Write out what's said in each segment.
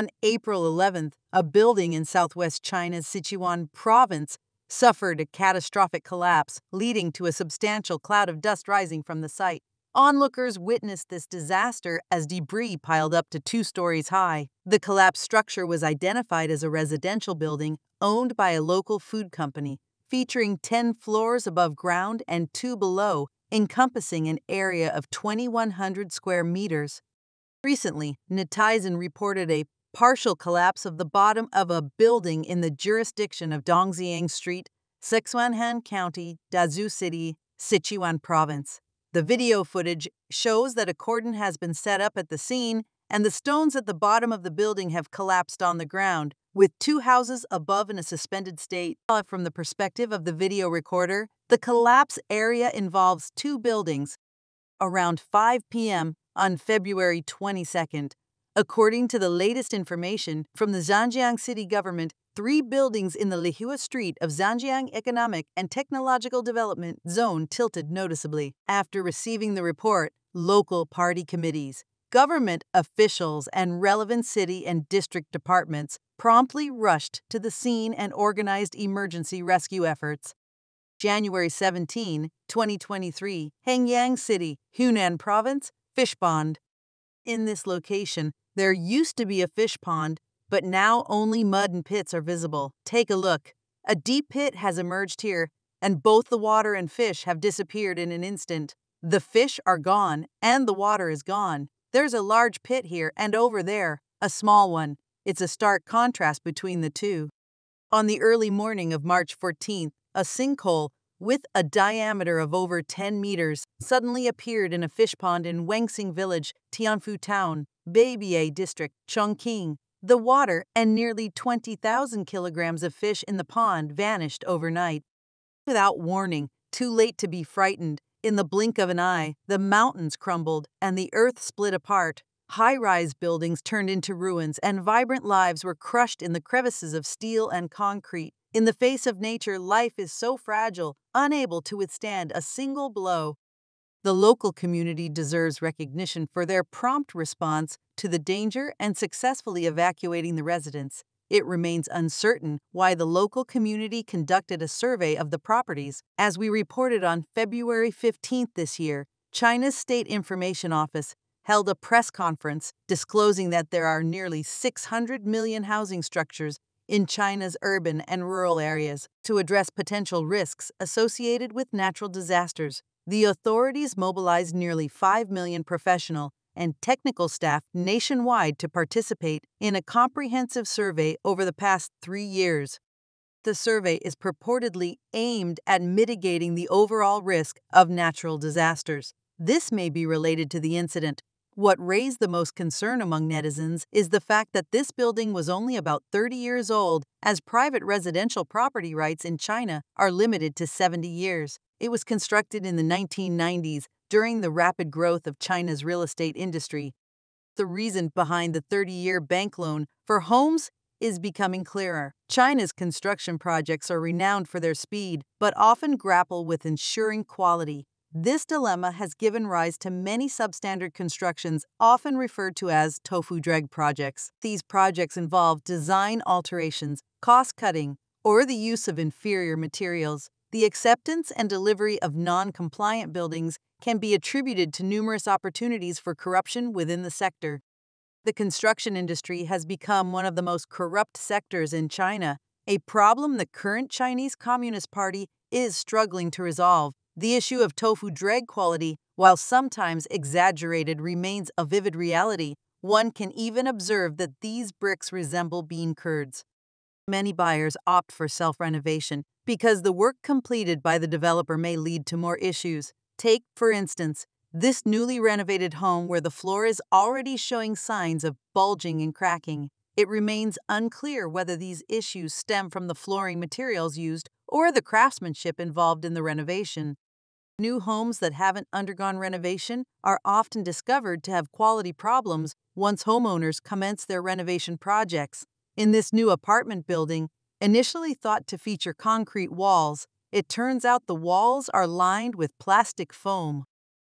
On April 11th, a building in southwest China's Sichuan province suffered a catastrophic collapse, leading to a substantial cloud of dust rising from the site. Onlookers witnessed this disaster as debris piled up to 2 stories high. The collapsed structure was identified as a residential building owned by a local food company, featuring 10 floors above ground and 2 below, encompassing an area of 2,100 square meters. Recently, netizen reported a partial collapse of the bottom of a building in the jurisdiction of Dongxiang Street, Sichuan County, Dazhou City, Sichuan Province. The video footage shows that a cordon has been set up at the scene, and the stones at the bottom of the building have collapsed on the ground, with 2 houses above in a suspended state. From the perspective of the video recorder, the collapse area involves 2 buildings. Around 5 p.m. on February 22nd, according to the latest information from the Zhangjiang city government, 3 buildings in the Lihua Street of Zhangjiang Economic and Technological Development Zone tilted noticeably. After receiving the report, local party committees, government officials, and relevant city and district departments promptly rushed to the scene and organized emergency rescue efforts. January 17, 2023, Hengyang City, Hunan Province, fish pond. In this location, there used to be a fish pond, but now only mud and pits are visible. Take a look. A deep pit has emerged here, and both the water and fish have disappeared in an instant. The fish are gone, and the water is gone. There's a large pit here, and over there, a small one. It's a stark contrast between the two. On the early morning of March 14th, a sinkhole with a diameter of over 10 meters suddenly appeared in a fish pond in Wengxing Village, Tianfu Town, Beibei District, Chongqing. The water and nearly 20,000 kilograms of fish in the pond vanished overnight. Without warning, too late to be frightened, in the blink of an eye, the mountains crumbled and the earth split apart. High-rise buildings turned into ruins, and vibrant lives were crushed in the crevices of steel and concrete. In the face of nature, life is so fragile, unable to withstand a single blow. The local community deserves recognition for their prompt response to the danger and successfully evacuating the residents. It remains uncertain why the local community conducted a survey of the properties. As we reported on February 15th this year, China's State Information Office held a press conference disclosing that there are nearly 600 million housing structures in China's urban and rural areas. To address potential risks associated with natural disasters, the authorities mobilized nearly 5 million professional and technical staff nationwide to participate in a comprehensive survey over the past 3 years. The survey is purportedly aimed at mitigating the overall risk of natural disasters. This may be related to the incident. What raised the most concern among netizens is the fact that this building was only about 30 years old, as private residential property rights in China are limited to 70 years. It was constructed in the 1990s during the rapid growth of China's real estate industry. The reason behind the 30-year bank loan for homes is becoming clearer. China's construction projects are renowned for their speed, but often grapple with ensuring quality. This dilemma has given rise to many substandard constructions, often referred to as Tofu-Dreg projects. These projects involve design alterations, cost-cutting, or the use of inferior materials. The acceptance and delivery of non-compliant buildings can be attributed to numerous opportunities for corruption within the sector. The construction industry has become one of the most corrupt sectors in China, a problem the current Chinese Communist Party is struggling to resolve. The issue of tofu-dreg quality, while sometimes exaggerated, remains a vivid reality. One can even observe that these bricks resemble bean curds. Many buyers opt for self-renovation because the work completed by the developer may lead to more issues. Take, for instance, this newly renovated home where the floor is already showing signs of bulging and cracking. It remains unclear whether these issues stem from the flooring materials used or the craftsmanship involved in the renovation. New homes that haven't undergone renovation are often discovered to have quality problems once homeowners commence their renovation projects. In this new apartment building, initially thought to feature concrete walls, it turns out the walls are lined with plastic foam.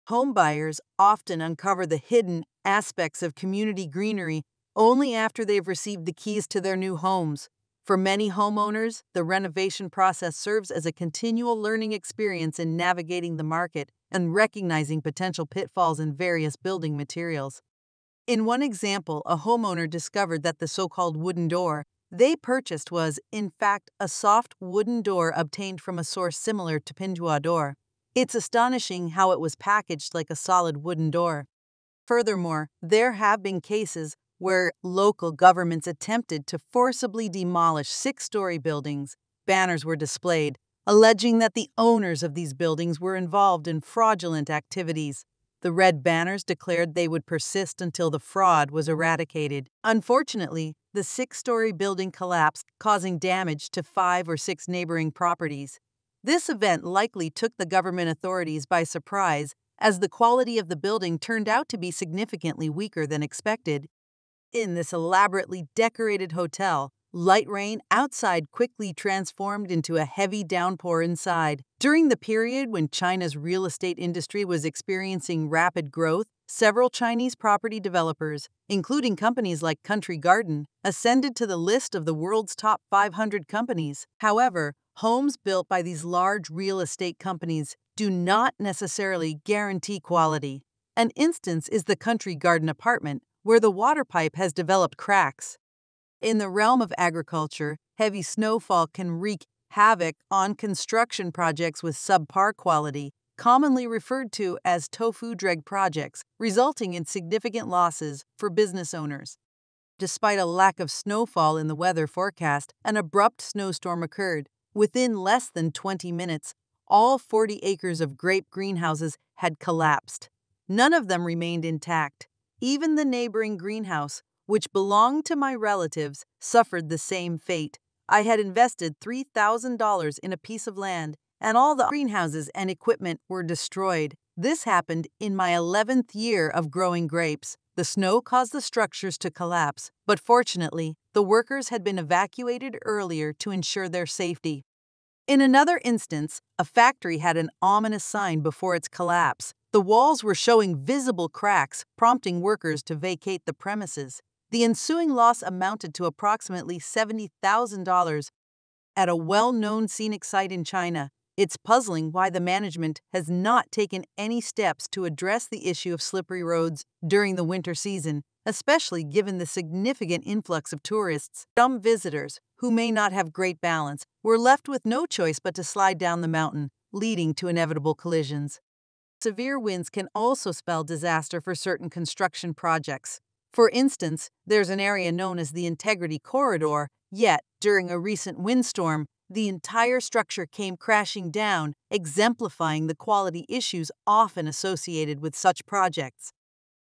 Homebuyers often uncover the hidden aspects of community greenery only after they've received the keys to their new homes. For many homeowners, the renovation process serves as a continual learning experience in navigating the market and recognizing potential pitfalls in various building materials. In one example, a homeowner discovered that the so-called wooden door they purchased was, in fact, a soft wooden door obtained from a source similar to pinjua door. It's astonishing how it was packaged like a solid wooden door. Furthermore, there have been cases where local governments attempted to forcibly demolish six-story buildings. Banners were displayed, alleging that the owners of these buildings were involved in fraudulent activities. The red banners declared they would persist until the fraud was eradicated. Unfortunately, the six-story building collapsed, causing damage to 5 or 6 neighboring properties. This event likely took the government authorities by surprise, as the quality of the building turned out to be significantly weaker than expected. In this elaborately decorated hotel, light rain outside quickly transformed into a heavy downpour inside. During the period when China's real estate industry was experiencing rapid growth, several Chinese property developers, including companies like Country Garden, ascended to the list of the world's top 500 companies. However, homes built by these large real estate companies do not necessarily guarantee quality. An instance is the Country Garden apartment, where the water pipe has developed cracks. In the realm of agriculture, heavy snowfall can wreak havoc on construction projects with subpar quality, commonly referred to as Tofu-Dreg projects, resulting in significant losses for business owners. Despite a lack of snowfall in the weather forecast, an abrupt snowstorm occurred. Within less than 20 minutes, all 40 acres of grape greenhouses had collapsed. None of them remained intact. Even the neighboring greenhouse, which belonged to my relatives, suffered the same fate. I had invested $3,000 in a piece of land, and all the greenhouses and equipment were destroyed. This happened in my 11th year of growing grapes. The snow caused the structures to collapse, but fortunately, the workers had been evacuated earlier to ensure their safety. In another instance, a factory had an ominous sign before its collapse. The walls were showing visible cracks, prompting workers to vacate the premises. The ensuing loss amounted to approximately $70,000 at a well-known scenic site in China. It's puzzling why the management has not taken any steps to address the issue of slippery roads during the winter season, especially given the significant influx of tourists. Some visitors, who may not have great balance, were left with no choice but to slide down the mountain, leading to inevitable collisions. Severe winds can also spell disaster for certain construction projects. For instance, there's an area known as the Integrity Corridor, yet, during a recent windstorm, the entire structure came crashing down, exemplifying the quality issues often associated with such projects.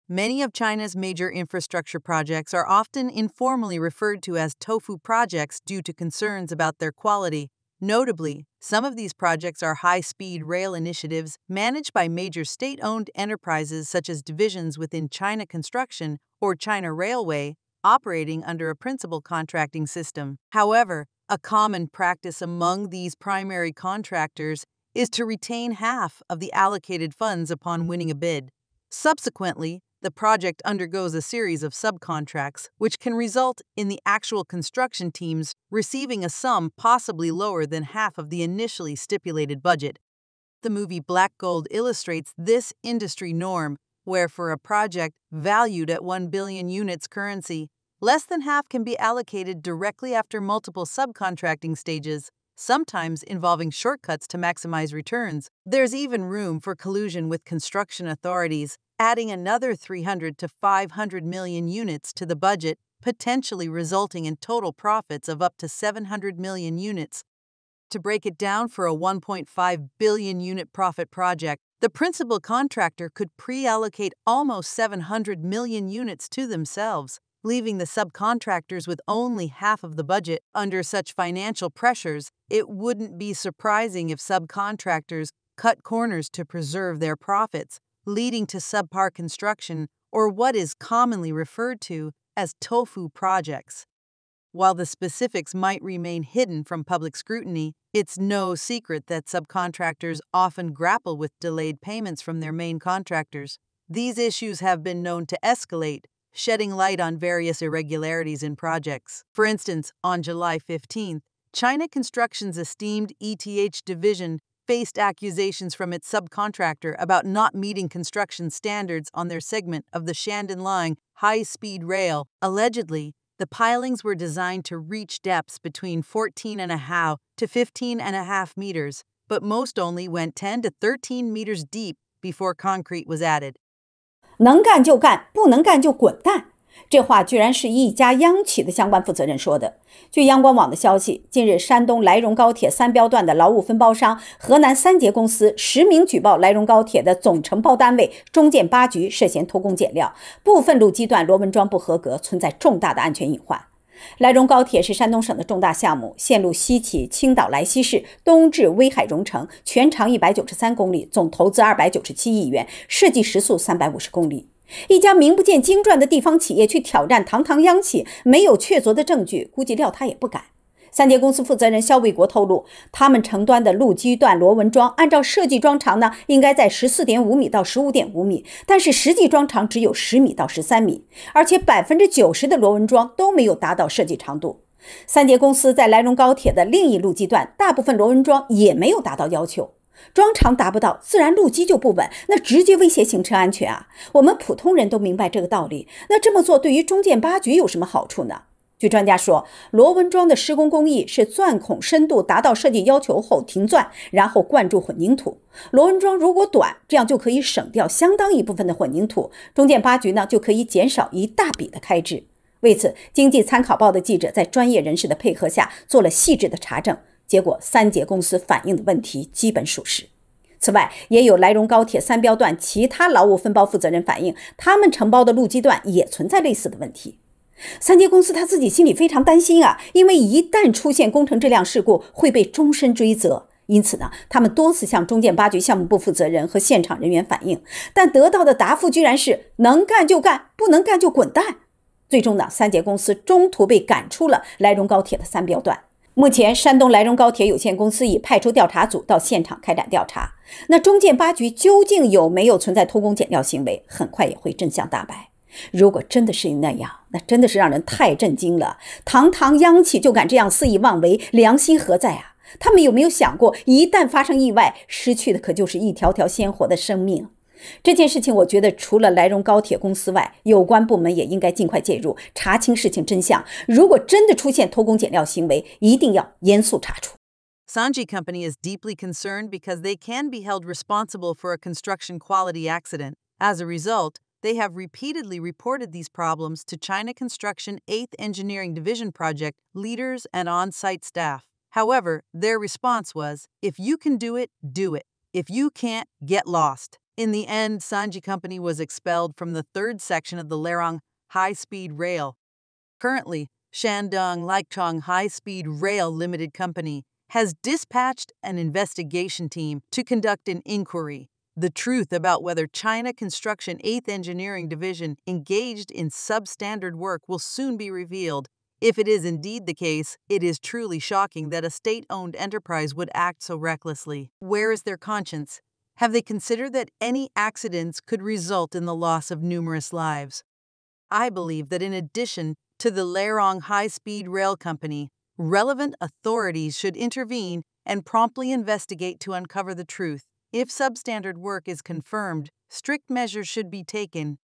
Many of China's major infrastructure projects are often informally referred to as tofu projects due to concerns about their quality. Notably, some of these projects are high-speed rail initiatives managed by major state-owned enterprises such as divisions within China Construction or China Railway, operating under a principal contracting system. However, a common practice among these primary contractors is to retain half of the allocated funds upon winning a bid. Subsequently, the project undergoes a series of subcontracts, which can result in the actual construction teams receiving a sum possibly lower than half of the initially stipulated budget. The movie Black Gold illustrates this industry norm, where for a project valued at 1 billion units currency, less than half can be allocated directly after multiple subcontracting stages, sometimes involving shortcuts to maximize returns. There's even room for collusion with construction authorities, adding another 300 to 500 million units to the budget, potentially resulting in total profits of up to 700 million units. To break it down, for a 1.5 billion unit profit project, the principal contractor could pre-allocate almost 700 million units to themselves, leaving the subcontractors with only half of the budget. Under such financial pressures, it wouldn't be surprising if subcontractors cut corners to preserve their profits, leading to subpar construction, or what is commonly referred to as tofu projects. While the specifics might remain hidden from public scrutiny, it's no secret that subcontractors often grapple with delayed payments from their main contractors. These issues have been known to escalate, shedding light on various irregularities in projects. For instance, on July 15th, China Construction's esteemed ETH division faced accusations from its subcontractor about not meeting construction standards on their segment of the Shandong Line high-speed rail. Allegedly, the pilings were designed to reach depths between 14.5 to 15.5 meters, but most only went 10 to 13 meters deep before concrete was added. 能干就干，不能干就滚蛋。这话居然是一家央企的相关负责人说的。据央广网的消息，近日山东莱荣高铁三标段的劳务分包商河南三捷公司实名举报莱荣高铁的总承包单位中建八局涉嫌偷工减料，部分路基段螺纹桩不合格，存在重大的安全隐患。莱荣高铁是山东省的重大项目，线路西起青岛莱西市，东至威海荣成，全长193公里，总投资297亿元，设计时速350公里。一家名不见经传的地方企业去挑战堂堂央企，没有确凿的证据，估计料他也不敢。三捷公司负责人肖卫国透露，他们承端的路基段螺纹桩按照设计桩长呢，应该在14.5米到15.5米，但是实际桩长只有10米到13米，而且90%的螺纹桩都没有达到设计长度。三捷公司在莱荣高铁的另一路基段，大部分螺纹桩也没有达到要求。桩长达不到，自然路基就不稳，那直接威胁行车安全啊！我们普通人都明白这个道理，那这么做对于中建八局有什么好处呢？据专家说，螺纹桩的施工工艺是钻孔深度达到设计要求后停钻，然后灌注混凝土。螺纹桩如果短，这样就可以省掉相当一部分的混凝土，中建八局呢就可以减少一大笔的开支。为此，经济参考报的记者在专业人士的配合下做了细致的查证。结果，三捷公司反映的问题基本属实。此外，也有莱荣高铁三标段其他劳务分包负责人反映，他们承包的路基段也存在类似的问题。三捷公司他自己心里非常担心啊，因为一旦出现工程质量事故，会被终身追责。因此呢，他们多次向中建八局项目部负责人和现场人员反映，但得到的答复居然是能干就干，不能干就滚蛋。最终呢，三捷公司中途被赶出了莱荣高铁的三标段。目前，山东莱荣高铁有限公司已派出调查组到现场开展调查。那中建八局究竟有没有存在偷工减料行为，很快也会真相大白。如果真的是那样，那真的是让人太震惊了。堂堂央企就敢这样肆意妄为，良心何在啊？他们有没有想过，一旦发生意外，失去的可就是一条条鲜活的生命？这件事情，我觉得除了莱荣高铁公司外，有关部门也应该尽快介入，查清事情真相。如果真的出现偷工减料行为，一定要严肃查处。Sanji Company is deeply concerned because they can be held responsible for a construction quality accident. As a result, they have repeatedly reported these problems to China Construction 8th Engineering Division project leaders and on-site staff. However, their response was, if you can do it, do it. If you can't, get lost. In the end, Sanji Company was expelled from the third section of the Lerong high-speed rail. Currently, Shandong Lichong High-Speed Rail Limited Company has dispatched an investigation team to conduct an inquiry. The truth about whether China Construction 8th Engineering Division engaged in substandard work will soon be revealed. If it is indeed the case, it is truly shocking that a state-owned enterprise would act so recklessly. Where is their conscience? Have they considered that any accidents could result in the loss of numerous lives? I believe that in addition to the Lerong High-Speed Rail Company, relevant authorities should intervene and promptly investigate to uncover the truth. If substandard work is confirmed, strict measures should be taken.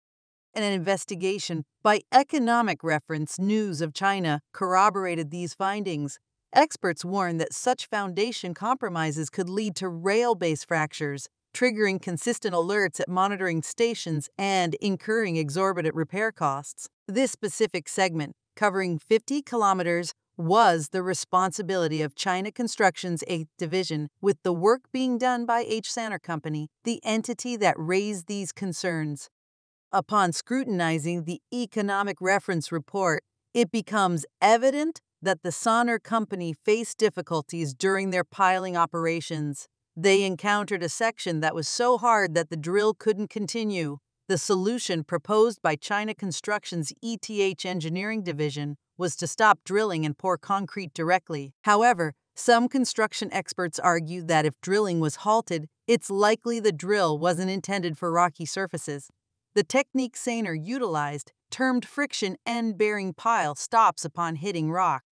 An investigation by Economic Reference News of China corroborated these findings. Experts warn that such foundation compromises could lead to rail-base fractures, triggering consistent alerts at monitoring stations and incurring exorbitant repair costs. This specific segment, covering 50 kilometers, was the responsibility of China Construction's 8th Division, with the work being done by Xi'an Company, the entity that raised these concerns. Upon scrutinizing the Economic Reference Report, it becomes evident that the Xi'an Company faced difficulties during their piling operations. They encountered a section that was so hard that the drill couldn't continue. The solution proposed by China Construction's ETH Engineering Division was to stop drilling and pour concrete directly. However, some construction experts argue that if drilling was halted, it's likely the drill wasn't intended for rocky surfaces. The technique Xi'an utilized termed friction end-bearing pile, stops upon hitting rock.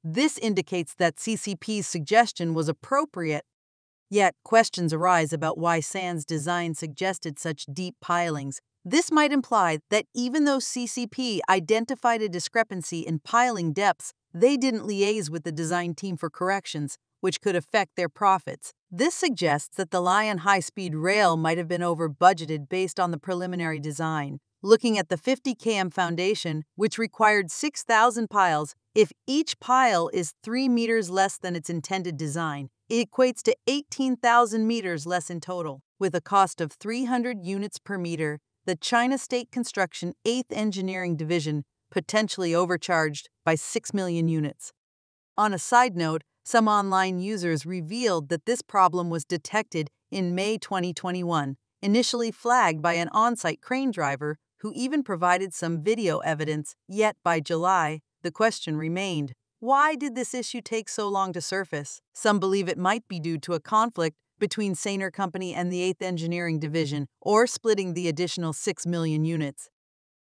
This indicates that CCP's suggestion was appropriate. Yet, questions arise about why Xi'an's design suggested such deep pilings. This might imply that even though CCP identified a discrepancy in piling depths, they didn't liaise with the design team for corrections, which could affect their profits. This suggests that the Xi'an high-speed rail might have been over-budgeted based on the preliminary design. Looking at the 50 km foundation, which required 6,000 piles, if each pile is 3 meters less than its intended design, it equates to 18,000 meters less in total. With a cost of 300 units per meter, the China State Construction 8th Engineering Division potentially overcharged by 6 million units. On a side note, some online users revealed that this problem was detected in May 2021, initially flagged by an on-site crane driver who even provided some video evidence. Yet by July, the question remained: why did this issue take so long to surface? Some believe it might be due to a conflict between Xi'an Company and the 8th Engineering Division, or splitting the additional 6 million units.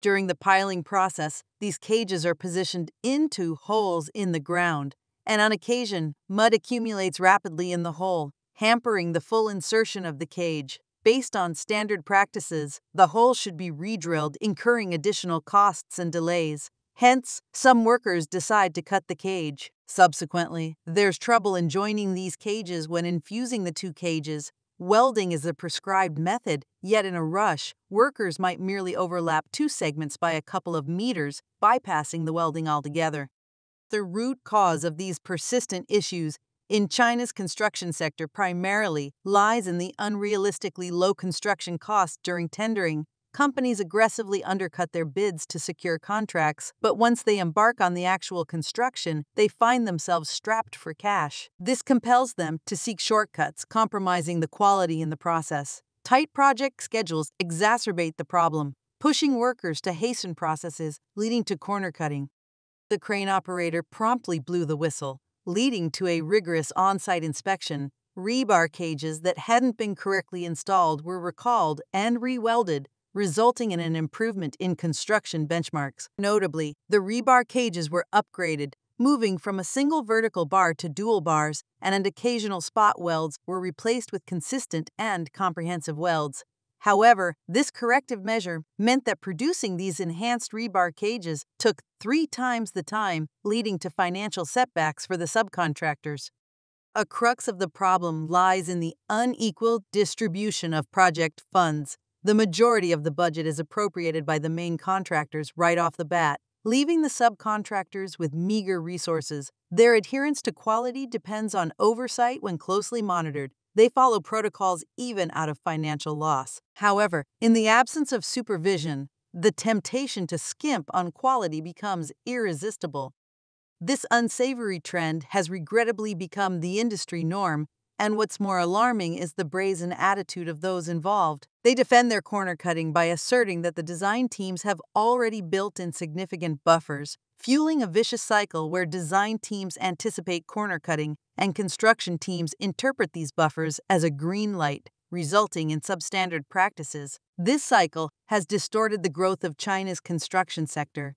During the piling process, these cages are positioned into holes in the ground, and on occasion, mud accumulates rapidly in the hole, hampering the full insertion of the cage. Based on standard practices, the hole should be re-drilled, incurring additional costs and delays. Hence, some workers decide to cut the cage. Subsequently, there's trouble in joining these cages when infusing the two cages. Welding is a prescribed method, yet in a rush, workers might merely overlap two segments by a couple of meters, bypassing the welding altogether. The root cause of these persistent issues in China's construction sector primarily lies in the unrealistically low construction costs during tendering. Companies aggressively undercut their bids to secure contracts, but once they embark on the actual construction, they find themselves strapped for cash. This compels them to seek shortcuts, compromising the quality in the process. Tight project schedules exacerbate the problem, pushing workers to hasten processes, leading to corner cutting. The crane operator promptly blew the whistle, leading to a rigorous on-site inspection. Rebar cages that hadn't been correctly installed were recalled and re-welded, resulting in an improvement in construction benchmarks. Notably, the rebar cages were upgraded, moving from a single vertical bar to dual bars, and occasional spot welds were replaced with consistent and comprehensive welds. However, this corrective measure meant that producing these enhanced rebar cages took 3 times the time, leading to financial setbacks for the subcontractors. A crux of the problem lies in the unequal distribution of project funds. The majority of the budget is appropriated by the main contractors right off the bat, leaving the subcontractors with meager resources. Their adherence to quality depends on oversight when closely monitored. They follow protocols even out of financial loss. However, in the absence of supervision, the temptation to skimp on quality becomes irresistible. This unsavory trend has regrettably become the industry norm, and what's more alarming is the brazen attitude of those involved. They defend their corner cutting by asserting that the design teams have already built in significant buffers, fueling a vicious cycle where design teams anticipate corner cutting and construction teams interpret these buffers as a green light, resulting in substandard practices. This cycle has distorted the growth of China's construction sector.